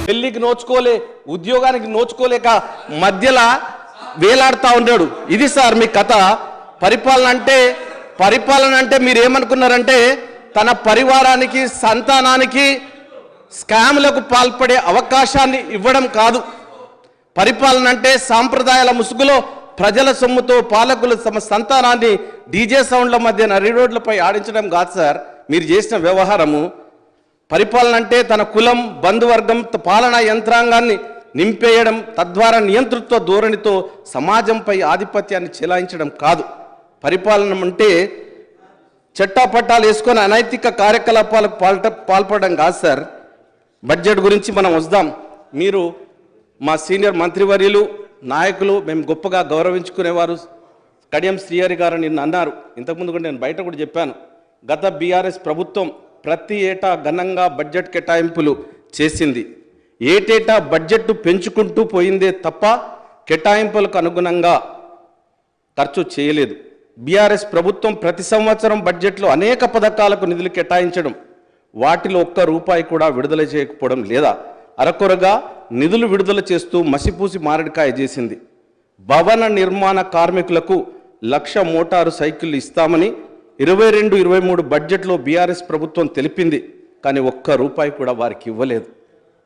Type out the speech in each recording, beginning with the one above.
పెళ్లికి నోచుకోలే, ఉద్యోగానికి నోచుకోలేక మధ్యలో వేలాడుతూ ఉన్నాడు. ఇది సార్ మీ కథ. పరిపాలన అంటే మీరు ఏమనుకున్నారంటే తన పరివారానికి, సంతానానికి స్కామ్లకు పాల్పడే అవకాశాన్ని ఇవ్వడం కాదు. పరిపాలన అంటే సాంప్రదాయాల ముసుగులో ప్రజల సొమ్ముతో పాలకులు తమ సంతానాన్ని డీజే సౌండ్ల మధ్య నడి రోడ్లపై ఆడించడం కాదు సార్ మీరు చేసిన వ్యవహారము. పరిపాలన అంటే తన కులం, బంధువర్గం, పాలనా యంత్రాంగాన్ని నింపేయడం, తద్వారా నియంతృత్వ ధోరణితో సమాజంపై ఆధిపత్యాన్ని చెలాయించడం కాదు. పరిపాలన అంటే చట్టాపట్టాలు వేసుకొని అనైతిక కార్యకలాపాలకు పాల్పడడం కాదు సార్. బడ్జెట్ గురించి మనం వద్దాం. మీరు మా సీనియర్ మంత్రివర్యులు, నాయకులు, మేము గొప్పగా గౌరవించుకునేవారు కడియం శ్రీహరి గారు నిన్న అన్నారు. ఇంతకుముందు కూడా నేను బయట కూడా చెప్పాను. గత బీఆర్ఎస్ ప్రభుత్వం ప్రతి ఏటా ఘనంగా బడ్జెట్ కేటాయింపులు చేసింది. ఏటేటా బడ్జెట్ పెంచుకుంటూ పోయిందే తప్ప కేటాయింపులకు అనుగుణంగా ఖర్చు చేయలేదు. బీఆర్ఎస్ ప్రభుత్వం ప్రతి సంవత్సరం బడ్జెట్లో అనేక పథకాలకు నిధులు కేటాయించడం, వాటిలో ఒక్క రూపాయి కూడా విడుదల చేయకపోవడం లేదా అరకొరగా నిధులు విడుదల చేస్తూ మసిపూసి మారడికాయ చేసింది. భవన నిర్మాణ కార్మికులకు 1,00,000 మోటారు సైకిళ్లు ఇస్తామని 22-23 బడ్జెట్లో బీఆర్ఎస్ ప్రభుత్వం తెలిపింది. కానీ ఒక్క రూపాయి కూడా వారికి ఇవ్వలేదు.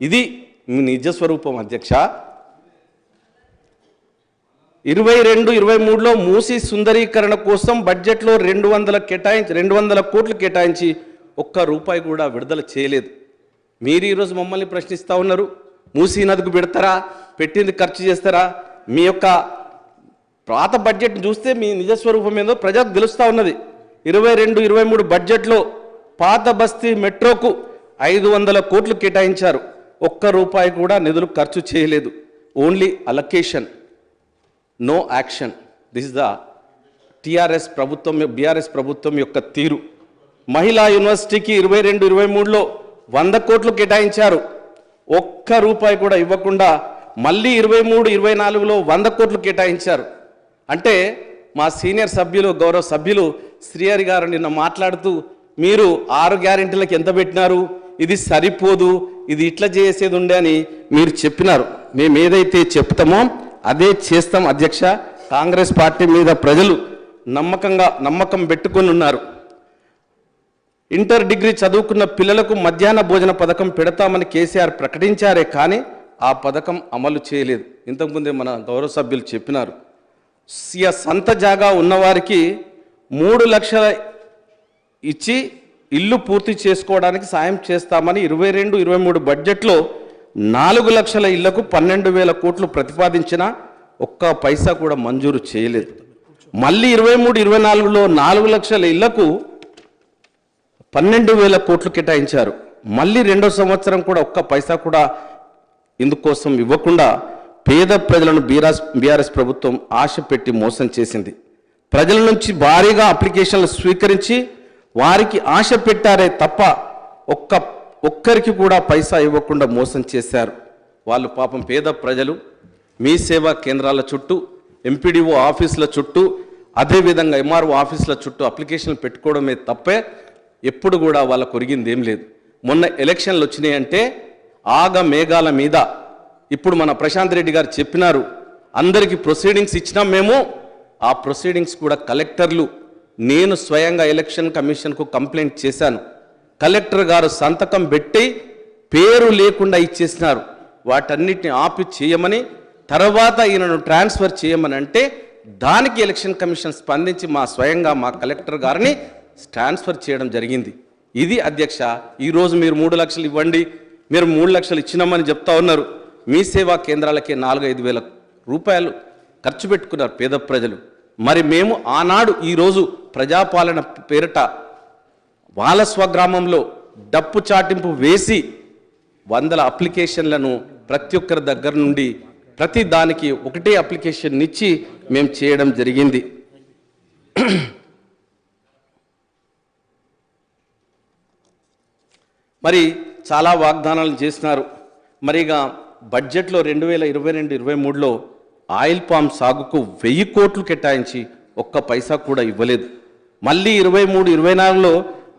ఇది మీ నిజస్వరూపం అధ్యక్ష. 22-23లో మూసీ సుందరీకరణ కోసం బడ్జెట్లో 200 కోట్లు కేటాయించి ఒక్క రూపాయి కూడా విడుదల చేయలేదు. మీరు ఈరోజు మమ్మల్ని ప్రశ్నిస్తూ ఉన్నారు, మూసీ నదికి పెడతారా, పెట్టింది ఖర్చు చేస్తారా? మీ యొక్క పాత బడ్జెట్ చూస్తే మీ నిజస్వరూపం ఏదో ప్రజలకు తెలుస్తూ ఉన్నది. 22-23 బడ్జెట్లో పాత బస్తీ మెట్రోకు 500 కోట్లు కేటాయించారు. ఒక్క రూపాయి కూడా నిధులు ఖర్చు చేయలేదు. Only allocation, no action. This is the BRS ప్రభుత్వం యొక్క తీరు. మహిళా యూనివర్సిటీకి 22-23లో 100 కోట్లు కేటాయించారు. ఒక్క రూపాయి కూడా ఇవ్వకుండా మళ్ళీ 23-24లో 100 కోట్లు కేటాయించారు. అంటే మా సీనియర్ సభ్యులు, గౌరవ సభ్యులు శ్రీహరి గారు నిన్న మాట్లాడుతూ మీరు 6 గ్యారెంటీలకు ఎంత పెట్టినారు, ఇది సరిపోదు, ఇది ఇట్లా చేసేది ఉండే అని మీరు చెప్పినారు. మేము ఏదైతే చెప్తామో అదే చేస్తాం అధ్యక్ష. కాంగ్రెస్ పార్టీ మీద ప్రజలు నమ్మకం పెట్టుకొని ఉన్నారు. ఇంటర్ డిగ్రీ చదువుకున్న పిల్లలకు మధ్యాహ్న భోజన పథకం పెడతామని కేసీఆర్ ప్రకటించారే కానీ ఆ పథకం అమలు చేయలేదు. ఇంతకుముందే మన గౌరవ సభ్యులు చెప్పినారు. సొంత జాగా ఉన్నవారికి 3 లక్షల ఇచ్చి ఇల్లు పూర్తి చేసుకోవడానికి సాయం చేస్తామని 22-23 బడ్జెట్లో 4 లక్షల ఇళ్లకు 12,000 కోట్లు ప్రతిపాదించినా ఒక్క పైసా కూడా మంజూరు చేయలేదు. మళ్ళీ 23-24లో 4 లక్షల ఇళ్లకు 12,000 కోట్లు కేటాయించారు. మళ్ళీ 2వ సంవత్సరం కూడా ఒక్క పైసా కూడా ఇందుకోసం ఇవ్వకుండా పేద ప్రజలను బీఆర్ఎస్ ప్రభుత్వం ఆశ పెట్టి మోసం చేసింది. ప్రజల నుంచి భారీగా అప్లికేషన్లు స్వీకరించి వారికి ఆశ పెట్టారే తప్ప ఒక్కరికి కూడా పైసా ఇవ్వకుండా మోసం చేశారు. వాళ్ళు పాపం పేద ప్రజలు మీ సేవా కేంద్రాల చుట్టూ, ఎంపీడీఓ ఆఫీసుల చుట్టూ, అదేవిధంగా ఎంఆర్ఓ ఆఫీసుల చుట్టూ అప్లికేషన్లు పెట్టుకోవడమే తప్పే ఎప్పుడు కూడా వాళ్ళకు ఒరిగింది ఏం లేదు. మొన్న ఎలక్షన్లు వచ్చినాయంటే ఆగ మేఘాల మీద ఇప్పుడు మన ప్రశాంత్ రెడ్డి గారు చెప్పినారు, అందరికీ ప్రొసీడింగ్స్ ఇచ్చినాం మేము. ఆ ప్రొసీడింగ్స్ కూడా కలెక్టర్లు, నేను స్వయంగా ఎలక్షన్ కమిషన్కు కంప్లైంట్ చేశాను. కలెక్టర్ గారు సంతకం పెట్టి పేరు లేకుండా ఇచ్చేసినారు. వాటన్నిటిని ఆపి చేయమని, తర్వాత ఈయనను ట్రాన్స్ఫర్ చేయమని అంటే దానికి ఎలక్షన్ కమిషన్ స్పందించి స్వయంగా మా కలెక్టర్ గారిని ట్రాన్స్ఫర్ చేయడం జరిగింది. ఇది అధ్యక్ష. ఈరోజు మీరు 3 లక్షలు ఇవ్వండి, మీరు 3 లక్షలు ఇచ్చినామని చెప్తా ఉన్నారు. మీ సేవా కేంద్రాలకే 4-5 వేల రూపాయలు ఖర్చు పెట్టుకున్నారు పేద ప్రజలు. మరి మేము ఆనాడు ఈరోజు ప్రజాపాలన పేరిట వాళ్ళ స్వగ్రామంలో డప్పు చాటింపు వేసి 100 అప్లికేషన్లను ప్రతి ఒక్కరి దగ్గర నుండి ప్రతి దానికి ఒకటే అప్లికేషన్ ఇచ్చి మేము చేయడం జరిగింది. మరి చాలా వాగ్దానాలు చేసినారు. మరిగా బడ్జెట్లో 2022-23లో ఆయిల్ పామ్ సాగుకు 1000 కోట్లు కేటాయించి ఒక్క పైసా కూడా ఇవ్వలేదు. మళ్ళీ 23-24లో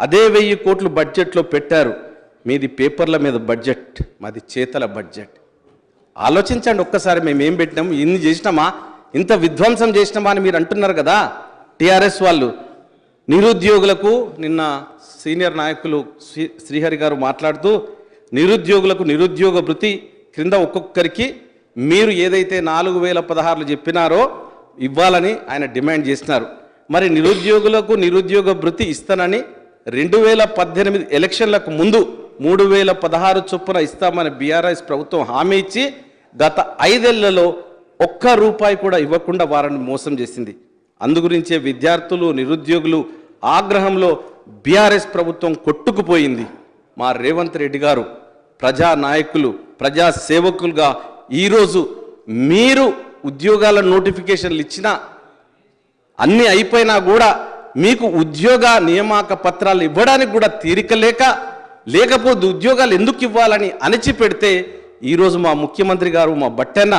అదే 1000 కోట్లు బడ్జెట్లో పెట్టారు. మీది పేపర్ల మీద బడ్జెట్, మాది చేతల బడ్జెట్. ఆలోచించండి ఒక్కసారి, మేము ఏం పెట్టినాము, ఇన్ని చేసినామా, ఇంత విధ్వంసం చేసినామా అని మీరు అంటున్నారు కదా టీఆర్ఎస్ వాళ్ళు. నిరుద్యోగులకు నిన్న సీనియర్ నాయకులు శ్రీహరి గారు మాట్లాడుతూ నిరుద్యోగులకు నిరుద్యోగ భృతి క్రింద ఒక్కొక్కరికి మీరు ఏదైతే 4016 చెప్పినారో ఇవ్వాలని ఆయన డిమాండ్ చేసినారు. మరి నిరుద్యోగులకు నిరుద్యోగ భృతి ఇస్తానని 2018 ఎలక్షన్లకు ముందు 3016 చొప్పున ఇస్తామని బీఆర్ఎస్ ప్రభుత్వం హామీ ఇచ్చి గత 5 ఏళ్లలో ఒక్క రూపాయి కూడా ఇవ్వకుండా వారిని మోసం చేసింది. అందుగురించే విద్యార్థులు నిరుద్యోగులు ఆగ్రహంలో బీఆర్ఎస్ ప్రభుత్వం కొట్టుకుపోయింది. మా రేవంత్ రెడ్డి గారు ప్రజా నాయకులు, ప్రజా సేవకులుగా ఈరోజు మీరు ఉద్యోగాల నోటిఫికేషన్లు ఇచ్చినా అన్నీ అయిపోయినా కూడా మీకు ఉద్యోగ నియామక పత్రాలు ఇవ్వడానికి కూడా తీరిక లేకపోతే ఉద్యోగాలు ఎందుకు ఇవ్వాలని అణచిపెడితే ఈరోజు మా ముఖ్యమంత్రి గారు మా బట్టన్న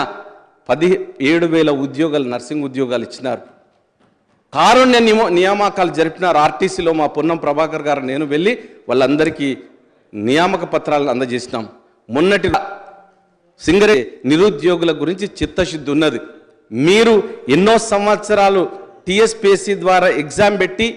17,000 ఉద్యోగాలు నర్సింగ్ ఉద్యోగాలు ఇచ్చినారు. కారుణ్య నియామకాలు జరిపినారు. ఆర్టీసీలో మా పొన్నం ప్రభాకర్ గారు నేను వెళ్ళి వాళ్ళందరికీ నియామక పత్రాలను అందజేసినాం. మొన్నటి సింగరే నిరుద్యోగుల గురించి చిత్తశుద్ధి ఉన్నది. మీరు ఎన్నో సంవత్సరాలు టీఎస్పీఎస్సీ ద్వారా ఎగ్జామ్ పెట్టి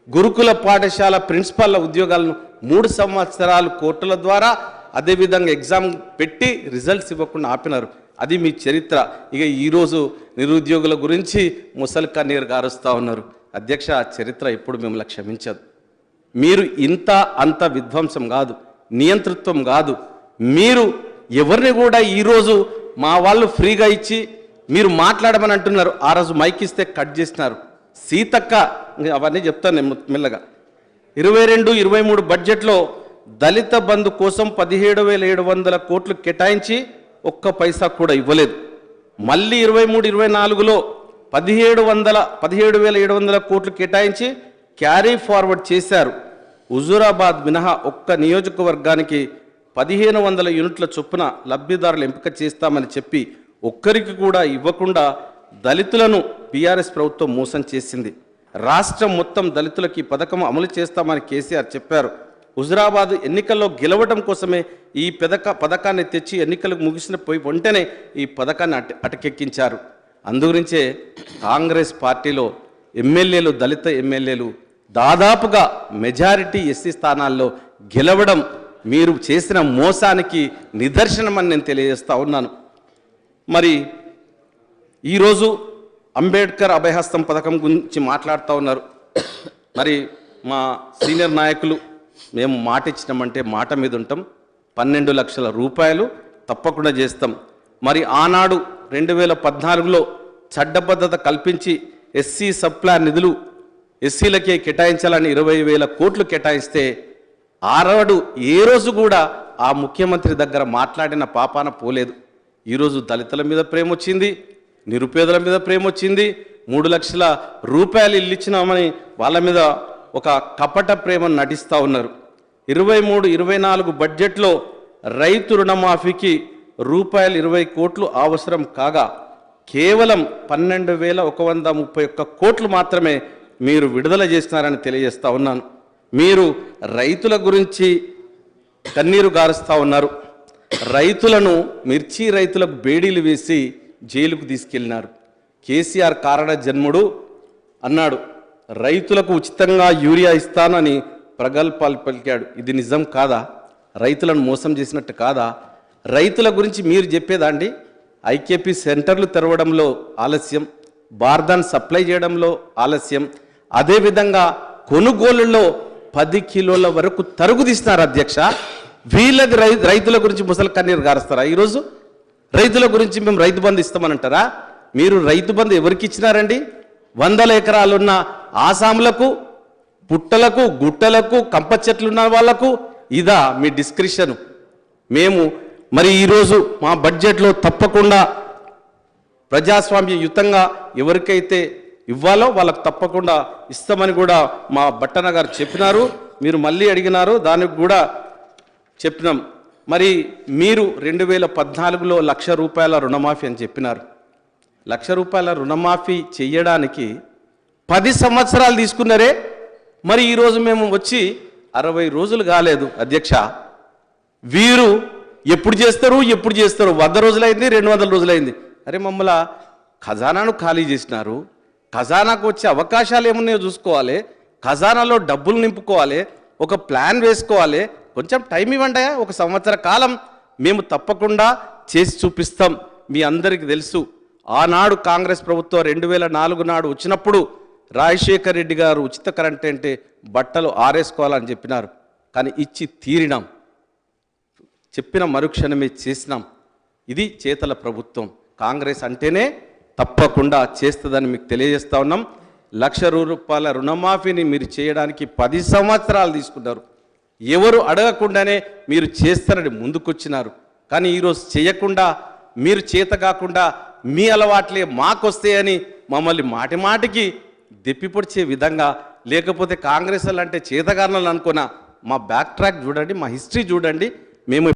గురుకుల పాఠశాల ప్రిన్సిపాల్ల ఉద్యోగాలను 3 సంవత్సరాలు కోర్టుల ద్వారా అదేవిధంగా ఎగ్జామ్ పెట్టి రిజల్ట్స్ ఇవ్వకుండా ఆపినారు. అది మీ చరిత్ర. ఇక ఈరోజు నిరుద్యోగుల గురించి ముసలి కన్నీరు గారుస్తూ ఉన్నారు. అధ్యక్ష, చరిత్ర ఎప్పుడు మిమ్మల్ని క్షమించదు. మీరు ఇంత అంత విధ్వంసం కాదు, నియంతృత్వం కాదు. మీరు ఎవరిని కూడా ఈరోజు మా వాళ్ళు ఫ్రీగా ఇచ్చి మీరు మాట్లాడమని అంటున్నారు. ఆ రోజు మైక్ ఇస్తే కట్ చేసినారు. సీతక్క అవన్నీ చెప్తాను నేను మెల్లగా. 22-23 బడ్జెట్లో దళిత బంధు కోసం 17,700 కోట్లు కేటాయించి ఒక్క పైసా కూడా ఇవ్వలేదు. మళ్ళీ 23-24లో 17,700 కోట్లు కేటాయించి క్యారీ ఫార్వర్డ్ చేశారు. హుజూరాబాద్ మినహా ఒక్క నియోజకవర్గానికి 1,500 యూనిట్ల చొప్పున లబ్ధిదారులు ఎంపిక చేస్తామని చెప్పి ఒక్కరికి కూడా ఇవ్వకుండా దళితులను బీఆర్ఎస్ ప్రభుత్వం మోసం చేసింది. రాష్ట్రం మొత్తం దళితులకి పథకం అమలు చేస్తామని కేసీఆర్ చెప్పారు. హుజూరాబాద్ ఎన్నికల్లో గెలవడం కోసమే ఈ పథకాన్ని తెచ్చి ఎన్నికలకు ముగిసిన పోయి వెంటనే ఈ పథకాన్ని అటకెక్కించారు. అందుగురించే కాంగ్రెస్ పార్టీలో ఎమ్మెల్యేలు, దళిత ఎమ్మెల్యేలు దాదాపుగా మెజారిటీ ఎస్సీ స్థానాల్లో గెలవడం మీరు చేసిన మోసానికి నిదర్శనమని నేను తెలియజేస్తా ఉన్నాను. మరి ఈరోజు అంబేద్కర్ అభయహస్తం పథకం గురించి మాట్లాడుతూ ఉన్నారు. మరి మా సీనియర్ నాయకులు మేము మాట ఇచ్చినామంటే మాట మీద ఉంటాం. 12 లక్షల రూపాయలు తప్పకుండా చేస్తాం. మరి ఆనాడు 2014లో చట్టబద్ధత కల్పించి ఎస్సీ సబ్ప్లాన్ నిధులు ఎస్సీలకే కేటాయించాలని 20,000 కోట్లు కేటాయిస్తే ఆనాడు ఏ రోజు కూడా ఆ ముఖ్యమంత్రి దగ్గర మాట్లాడిన పాపాన పోలేదు. ఈరోజు దళితుల మీద ప్రేమ వచ్చింది, నిరుపేదల మీద ప్రేమ వచ్చింది. 3 లక్షల రూపాయలు ఇల్లు ఇచ్చినామని వాళ్ళ మీద ఒక కపట ప్రేమను నటిస్తూ ఉన్నారు. 23-24 బడ్జెట్లో రైతు రుణమాఫీకి రూపాయలు 20 కోట్లు అవసరం కాగా కేవలం 12,131 కోట్లు మాత్రమే మీరు విడుదల చేస్తున్నారని తెలియజేస్తా ఉన్నాను. మీరు రైతుల గురించి కన్నీరు గారుస్తూ ఉన్నారు. రైతులను, మిర్చి రైతులకు బేడీలు వేసి జైలుకు తీసుకెళ్ళినారు. కేసీఆర్ కారణ జన్ముడు అన్నాడు, రైతులకు ఉచితంగా యూరియా ఇస్తానని ప్రగల్భాలు పలికాడు. ఇది నిజం కాదా? రైతులను మోసం చేసినట్టు కాదా? రైతుల గురించి మీరు చెప్పేదా అండి? ఐకేపీ సెంటర్లు తెరవడంలో ఆలస్యం, బార్దాన్ సప్లై చేయడంలో ఆలస్యం, అదేవిధంగా కొనుగోలులో 10 కిలోల వరకు తరుగు తీస్తున్నారు. అధ్యక్ష, వీళ్ళది రైతుల గురించి ముసలి కన్నీరు గారుస్తారా? ఈరోజు రైతుల గురించి మేము రైతు బంధు ఇస్తామనంటారా? మీరు రైతు బంధు ఎవరికి ఇచ్చినారండి? 100 ఎకరాలున్న ఆసాములకు, పుట్టలకు, గుట్టలకు, కంప చెట్లున్న వాళ్లకు ఇదా మీ డిస్క్రిప్షన్? మేము మరి ఈరోజు మా బడ్జెట్లో తప్పకుండా ప్రజాస్వామ్యయుతంగా ఎవరికైతే ఇవ్వాలో వాళ్ళకు తప్పకుండా ఇస్తామని కూడా మా బట్టన్న గారు చెప్పినారు. మీరు మళ్ళీ అడిగినారు, దానికి కూడా చెప్పినాం. మరి మీరు 2014లో 1,00,000 రూపాయల రుణమాఫీ అని చెప్పినారు. 1,00,000 రూపాయల రుణమాఫీ చేయడానికి 10 సంవత్సరాలు తీసుకున్నారే. మరి ఈరోజు మేము వచ్చి 60 రోజులు కాలేదు అధ్యక్ష. వీరు ఎప్పుడు చేస్తారు 100 రోజులైంది 200 రోజులైంది. అరే మమ్మల్ని ఖజానాను ఖాళీ చేసినారు, ఖజానాకు వచ్చే అవకాశాలు ఏమున్నాయో చూసుకోవాలి, ఖజానాలో డబ్బులు నింపుకోవాలి, ఒక ప్లాన్ వేసుకోవాలి, కొంచెం టైం ఇవ్వండి. 1 సంవత్సర కాలం మేము తప్పకుండా చేసి చూపిస్తాం. మీ అందరికీ తెలుసు, ఆనాడు కాంగ్రెస్ ప్రభుత్వం 2004 నాడు వచ్చినప్పుడు రాజశేఖర్ రెడ్డి గారు ఉచిత కరెంట్ అంటే బట్టలు ఆరేసుకోవాలని చెప్పినారు. కానీ ఇచ్చి తీరినాం, చెప్పిన మరుక్షణమే చేసినాం. ఇది చేతల ప్రభుత్వం. కాంగ్రెస్ అంటేనే తప్పకుండా చేస్తుందని మీకు తెలియజేస్తా ఉన్నాం. ₹1,00,000 రుణమాఫీని మీరు చేయడానికి 10 సంవత్సరాలు తీసుకున్నారు. ఎవరు అడగకుండానే మీరు చేస్తారని ముందుకొచ్చినారు. కానీ ఈరోజు చేయకుండా, మీరు చేత కాకుండా మీ అలవాట్లే మాకొస్తాయని మమ్మల్ని మాటిమాటికి దెప్పిపొడిచే విధంగా, లేకపోతే కాంగ్రెస్ అంటే చేతగారణలు అనుకున్న మా బ్యాక్ ట్రాక్ చూడండి, మా హిస్టరీ చూడండి. మేము